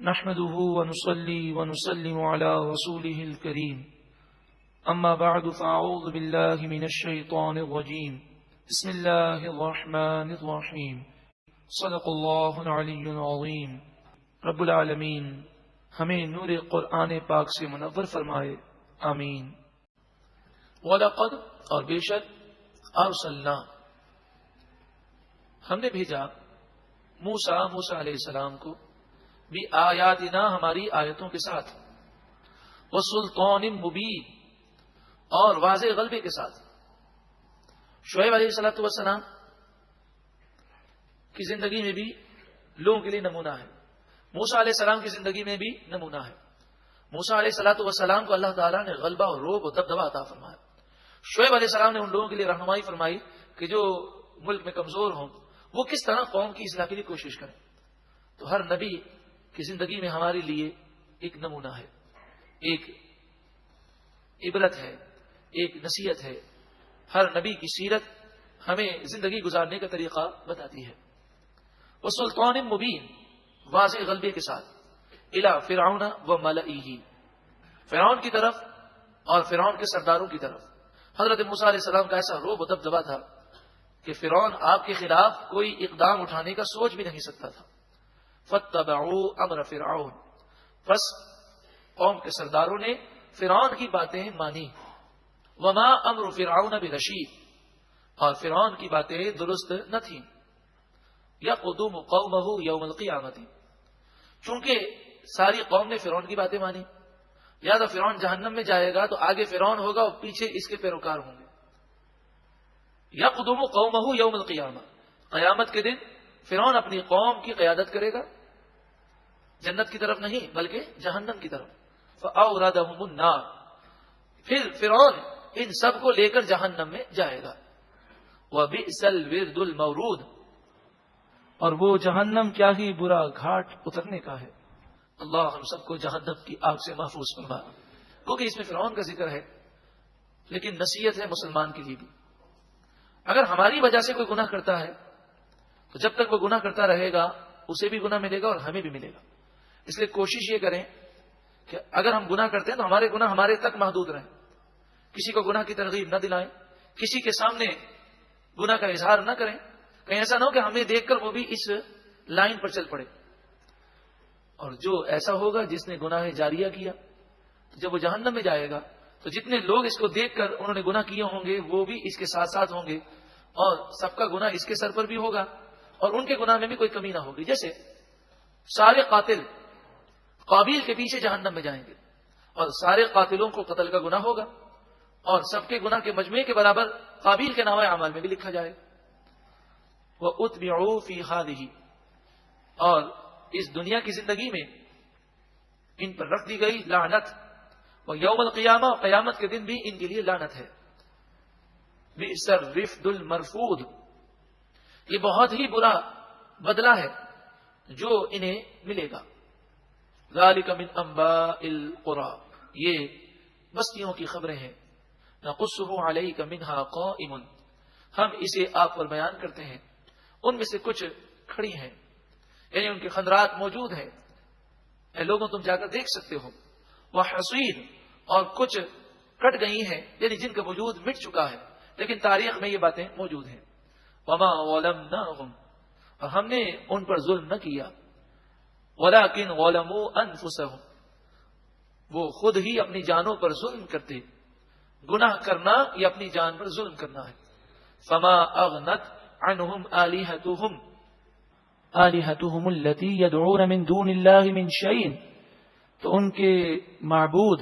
نحمده ونصلي ونسلم على رسوله الكريم أما بعد فأعوذ بالله من الشيطان الرجيم بسم الله الرحمن الرحيم صدق الله العلي العظيم رب العالمین ہمیں نور قرآن پاک سے منور فرمائے، آمین۔ وَلَقَدْ اور بے شک ارسلنا ہم نے بھیجا موسیٰ علیہ السلام کو بھی آیاتنا ہماری آیتوں کے ساتھ، وسلطان مبین اور واضح غلبے کے ساتھ۔ شعیب علیہ السلام کی زندگی میں بھی لوگوں کے لیے نمونہ ہے، موسیٰ علیہ السلام کی زندگی میں بھی نمونہ ہے۔ موسیٰ علیہ السلام کو اللہ تعالیٰ نے غلبہ اور روب و دبدبہ عطا فرمایا۔ شعیب علیہ السلام نے ان لوگوں کے لیے رہنمائی فرمائی کہ جو ملک میں کمزور ہوں وہ کس طرح قوم کی اصلاح کے لیے کوشش کریں۔ تو ہر نبی کی زندگی میں ہمارے لیے ایک نمونہ ہے، ایک عبرت ہے، ایک نصیحت ہے۔ ہر نبی کی سیرت ہمیں زندگی گزارنے کا طریقہ بتاتی ہے۔ وہ سلطان مبین واضح غلبے کے ساتھ، الی فرعون و ملئہ، فرعون کی طرف اور فرعون کے سرداروں کی طرف۔ حضرت موسیٰ علیہ السلام کا ایسا روب و دبدبہ تھا کہ فرعون آپ کے خلاف کوئی اقدام اٹھانے کا سوچ بھی نہیں سکتا تھا۔ فاتبعوا امر فرعون، بس قوم کے سرداروں نے فرعون کی باتیں مانی۔ وما امر فرعون برشید، اور فرعون کی باتیں درست نہ تھیں۔ یقدم قومہ یوم القیامت، چونکہ ساری قوم نے فرعون کی باتیں مانی، یا تو فرعون جہنم میں جائے گا تو آگے فرعون ہوگا اور پیچھے اس کے پیروکار ہوں گے۔ یقدم قومہ یوم القیامہ، قیامت کے دن فرعون اپنی قوم کی قیادت کرے گا، جنت کی طرف نہیں بلکہ جہنم کی طرف۔ فأوردہم النار، پھر فرعون ان سب کو لے کر جہنم میں جائے گا۔ وبئس الورد المورود، اور وہ جہنم کیا ہی برا گھاٹ اترنے کا ہے۔ اللہ ہم سب کو جہنم کی آگ سے محفوظ فرما، کیونکہ اس میں فرعون کا ذکر ہے، لیکن نصیحت ہے مسلمان کے لیے بھی۔ اگر ہماری وجہ سے کوئی گناہ کرتا ہے تو جب تک وہ گناہ کرتا رہے گا اسے بھی گناہ ملے گا اور ہمیں بھی ملے گا۔ اس لیے کوشش یہ کریں کہ اگر ہم گناہ کرتے ہیں تو ہمارے گناہ ہمارے تک محدود رہیں، کسی کو گناہ کی ترغیب نہ دلائیں، کسی کے سامنے گناہ کا اظہار نہ کریں، کہیں ایسا نہ ہو کہ ہمیں دیکھ کر وہ بھی اس لائن پر چل پڑے۔ اور جو ایسا ہوگا جس نے گناہ جاریہ کیا، جب وہ جہنم میں جائے گا تو جتنے لوگ اس کو دیکھ کر انہوں نے گناہ کیے ہوں گے وہ بھی اس کے ساتھ ساتھ ہوں گے، اور سب کا گناہ اس کے سر پر بھی ہوگا اور ان کے گناہ میں بھی کوئی کمی نہ ہوگی۔ جیسے سارے قاتل قابیل کے پیچھے جہنم میں جائیں گے اور سارے قاتلوں کو قتل کا گناہ ہوگا، اور سب کے گناہ کے مجموعے کے برابر قابیل کے نامہ اعمال میں بھی لکھا جائے گا۔ وَأُتْبِعُوا فِي هَذِهِ، اور اس دنیا کی زندگی میں ان پر رکھ دی گئی لعنت، وَيَوْمَ الْقِيَامَةِ، قیامت کے دن بھی ان کے لیے لعنت ہے۔ بئس الرفد المرفود، یہ بہت ہی برا بدلہ ہے جو انہیں ملے گا۔ ذالک من انباء القرى، یہ بستیوں کی خبریں ہیں۔ نقصہ علیک منہا قائم، ہم اسے آپ پر بیان کرتے ہیں، ان میں سے کچھ کھڑی ہیں، یعنی ان کے خندرات موجود ہیں، اے لوگوں تم جا کر دیکھ سکتے ہو۔ وحصید، اور کچھ کٹ گئی ہیں، یعنی جن کا وجود مٹ چکا ہے لیکن تاریخ میں یہ باتیں موجود ہیں۔ وما ظلمناہم، اور ہم نے ان پر ظلم نہ کیا، ولکن ظلموا انفسہم، وہ خود ہی اپنی جانوں پر ظلم کرتے۔ گناہ کرنا یہ اپنی جان پر ظلم کرنا ہے۔ فما اغنت عنہم آلہتہم التی یدعون من دون اللہ من شیء، تو ان کے معبود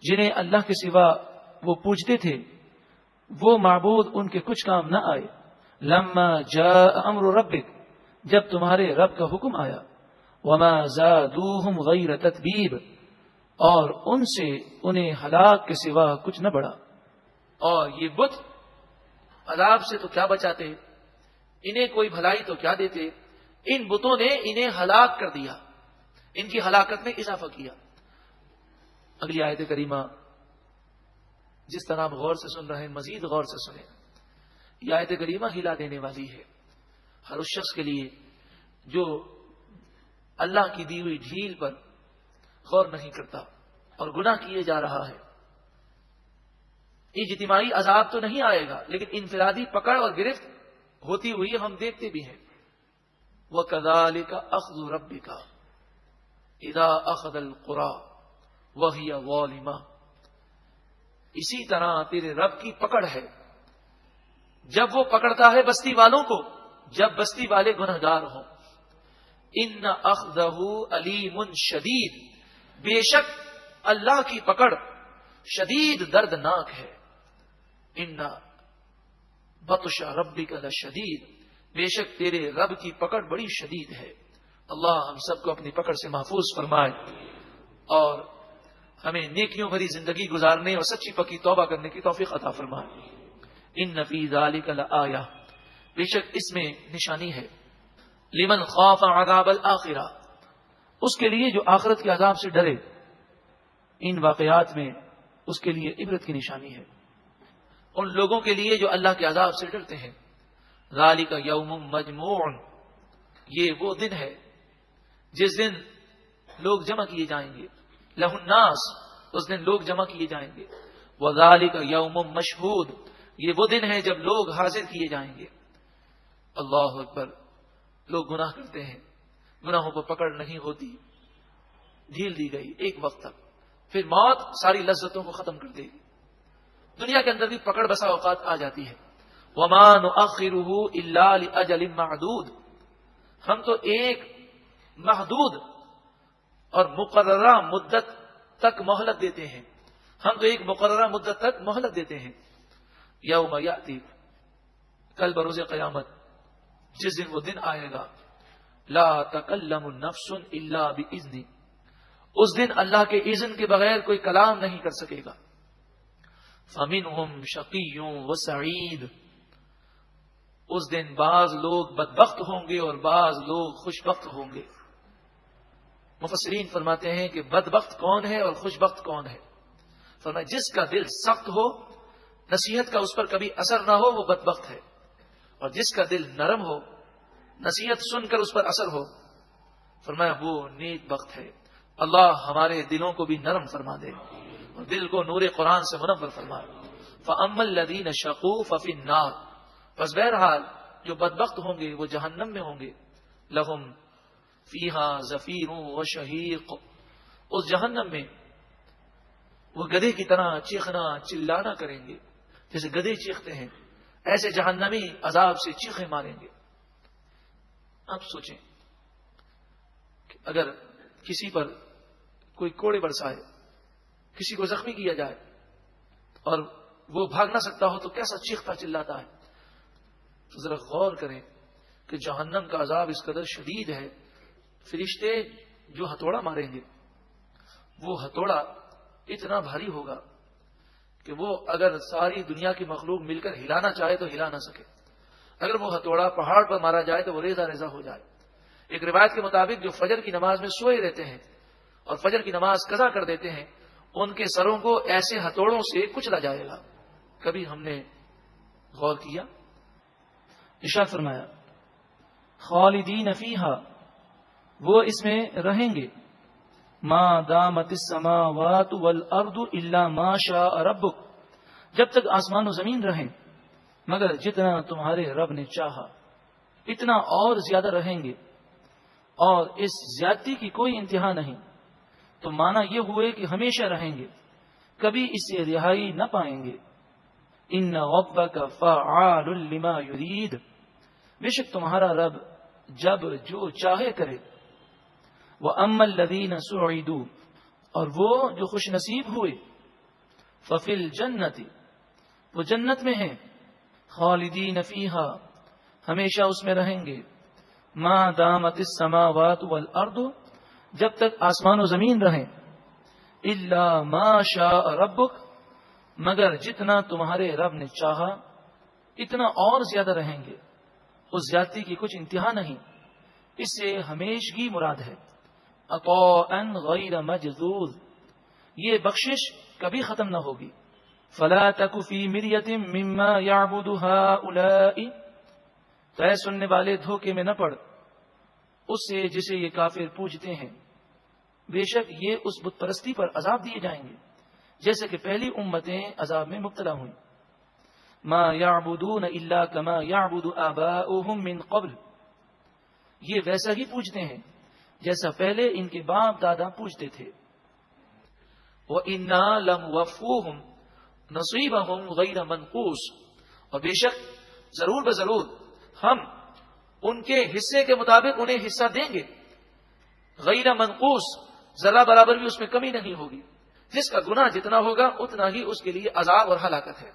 جنہیں اللہ کے سوا وہ پوجتے تھے وہ معبود ان کے کچھ کام نہ آئے۔ لما جاء امر ربک، جب تمہارے رب کا حکم آیا۔ وما زادوہم غیر تتبیب، اور ان سے انہیں ہلاک کے سوا کچھ نہ بڑھا۔ اور یہ بت عذاب سے تو کیا بچاتے، انہیں کوئی بھلائی تو کیا دیتے، ان بتوں نے انہیں ہلاک کر دیا، ان کی ہلاکت میں اضافہ کیا۔ اگلی آیت کریمہ جس طرح آپ غور سے سن رہے ہیں مزید غور سے سنیں، یہ آیت کریمہ ہلا دینے والی ہے ہر اس شخص کے لیے جو اللہ کی دی ہوئی ڈھیل پر غور نہیں کرتا اور گناہ کیے جا رہا ہے. اجتماعی عذاب تو نہیں آئے گا لیکن انفرادی پکڑ اور گرفت ہوتی ہوئی ہم دیکھتے بھی ہیں. وَكَذَلِكَ أَخْذُ رَبِّكَ إِذَا أَخَذَ الْقُرَىٰ وَهِيَ ظَالِمَةٌ. اسی طرح تیرے رب کی پکڑ ہے جب وہ پکڑتا ہے بستی والوں کو جب بستی والے گنہگار ہوں. ان اخذہ علیم شدید. بے شک اللہ کی پکڑ شدید دردناک ہے. ان بطش ربک لشدید. بے شک تیرے رب کی پکڑ بڑی شدید ہے. اللہ ہم سب کو اپنی پکڑ سے محفوظ فرمائے اور ہمیں نیکیوں بھری زندگی گزارنے اور سچی پکی توبہ کرنے کی توفیق عطا فرمائے. ان فی ذلک لآیہ. بے شک اس میں نشانی ہے. لمن خاف عذاب الآخرہ. اس کے لیے جو آخرت کے عذاب سے ڈرے. ان واقعات میں اس کے لیے عبرت کی نشانی ہے. ان لوگوں کے لیے جو اللہ کے عذاب سے ڈرتے ہیں. ذالک یوم مجموع. یہ وہ دن ہے جس دن لوگ جمع کیے جائیں گے. لہ الناس. اس دن لوگ جمع کیے جائیں گے. وذالک یوم مشہود. یہ وہ دن ہے جب لوگ حاضر کیے جائیں گے. اللہ اکبر. لوگ گناہ کرتے ہیں, گناہوں کو پکڑ نہیں ہوتی, ڈھیل دی گئی ایک وقت تک, پھر موت ساری لذتوں کو ختم کر دے گی. دنیا کے اندر بھی پکڑ بسا اوقات آ جاتی ہے. وما نؤخرہ الا لاجل معدود. ہم تو ایک محدود اور مقررہ مدت تک مہلت دیتے ہیں. ہم تو ایک مقررہ مدت تک مہلت دیتے ہیں. یوم یاتی. کل بروز قیامت جس دن وہ دن آئے گا. لا تکلم نفس الا باذن. اس دن اللہ کے اذن کے بغیر کوئی کلام نہیں کر سکے گا. فمنہم شقی وسعید. اس دن بعض لوگ بدبخت ہوں گے اور بعض لوگ خوشبخت ہوں گے. مفسرین فرماتے ہیں کہ بدبخت کون ہے اور خوشبخت کون ہے. فرمایا جس کا دل سخت ہو, نصیحت کا اس پر کبھی اثر نہ ہو, وہ بدبخت ہے. اور جس کا دل نرم ہو, نصیحت سن کر اس پر اثر ہو, فرمایا وہ نیک بخت ہے. اللہ ہمارے دلوں کو بھی نرم فرما دے اور دل کو نور قرآن سے منور فرمائے. فَأَمَّا الَّذِينَ شَقُوا فَفِي النَّارِ. بس بہرحال جو بدبخت ہوں گے وہ جہنم میں ہوں گے. لَهُمْ فِيهَا زَفِيرٌ وَشَهِيقٌ. اس جہنم میں وہ گدھے کی طرح چیخنا چلانا کریں گے. جیسے گدھے چیختے ہیں ایسے جہنمی عذاب سے چیخیں ماریں گے. آپ سوچیں کہ اگر کسی پر کوئی کوڑے برسائے, کسی کو زخمی کیا جائے اور وہ بھاگ نہ سکتا ہو تو کیسا چیختا چلاتا ہے. تو ذرا غور کریں کہ جہنم کا عذاب اس قدر شدید ہے. فرشتے جو ہتھوڑا ماریں گے وہ ہتھوڑا اتنا بھاری ہوگا کہ وہ اگر ساری دنیا کی مخلوق مل کر ہلانا چاہے تو ہلا نہ سکے. اگر وہ ہتھوڑا پہاڑ پر مارا جائے تو وہ ریزہ ریزہ ہو جائے. ایک روایت کے مطابق جو فجر کی نماز میں سوئے رہتے ہیں اور فجر کی نماز قضا کر دیتے ہیں, ان کے سروں کو ایسے ہتھوڑوں سے کچلا جائے گا. کبھی ہم نے غور کیا؟ ارشاد فرمایا خالدین فیہا. وہ اس میں رہیں گے. ما دامت السماوات والارض الا ما شاء ربک. جب تک آسمان و زمین رہیں مگر جتنا تمہارے رب نے چاہا. اتنا اور زیادہ رہیں گے اور اس زیادتی کی کوئی انتہا نہیں. تو معنی یہ ہوئے کہ ہمیشہ رہیں گے, کبھی اس سے رہائی نہ پائیں گے. ان ربک فعال لما یرید. بے شک تمہارا رب جب جو چاہے کرے. وَأَمَّا الَّذِينَ سُعِدُوا. اور وہ جو خوش نصیب ہوئے. فَفِي الْجَنَّةِ. وہ جنت میں ہیں. خالدین فیہا. ہمیشہ اس میں رہیں گے. ما دامت السماوات والارض. جب تک آسمان و زمین رہیں. الا ما شاء ربک. مگر جتنا تمہارے رب نے چاہا اتنا اور زیادہ رہیں گے. اس زیادتی کی کچھ انتہا نہیں. اس سے ہمیشگی مراد ہے. عطاء غیر مجذوذ. یہ بخشش کبھی ختم نہ ہوگی. فلا تک فی مریۃ مما یعبد ہؤلاء. تو اے سننے والے دھوکے میں نہ پڑ اس سے جسے یہ کافر پوجتے ہیں، بے شک یہ اس بت پرستی پر عذاب دیے جائیں گے جیسے کہ پہلی امتیں عذاب میں مبتلا ہوئیں۔ ما یعبدون الا کما یعبد آباؤہم من قبل، یہ ویسا ہی پوجتے ہیں جیسا پہلے ان کے باپ دادا پوجتے تھے۔ وَإِنَّا لَمُوَفُّوهُمْ نَصِيبَهُمْ غَيْرَ مَنْقُوصٍ، اور بے شک ضرور بضرور ہم ان کے حصے کے مطابق انہیں حصہ دیں گے، غیر منقوص، ذرہ برابر بھی اس میں کمی نہیں ہوگی، جس کا گناہ جتنا ہوگا اتنا ہی اس کے لیے عذاب اور ہلاکت ہے۔